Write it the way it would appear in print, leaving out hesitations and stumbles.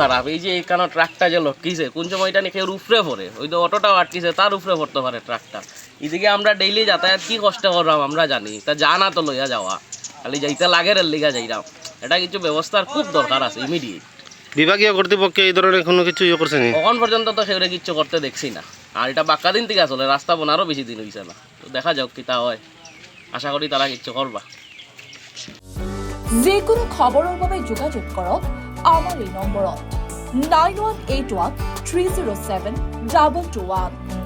খারাপ। এই যে এখানে ট্রাকটা যে লটকিছে কোন সময়টা নিয়ে কেউ উপরে পড়ে, ওই তো অটোটাও আটকিছে তার উপরে পড়তে পারে ট্রাকটা। এদিকে আমরা ডেইলি যাতায়াত কি কষ্ট করলাম আমরা জানি, তা জানা তো লইয়া যাওয়া, খালি যাইতে লাগে রেল লিগা যাইরাম। এটা কিছু ব্যবস্থার খুব দরকার আছে ইমিডিয়েট। বিভাগীয় কর্তৃপক্ষে এই ধরনের কোনো কিছু ইয়ে করছে নি? এখন পর্যন্ত তো সেগুলো কিচ্ছু করতে দেখছি না। আর এটা বাক্কা দিন থেকে আসলে রাস্তা বোনারও বেশি দিন হয়েছে না, তো দেখা যাক কিতা হয়, আশা করি তারা কিচ্ছু করবা। যিকোনো খবৰৰ বাবে যোগাযোগ কৰক আমাৰ এই নম্বৰত 9181 307 221।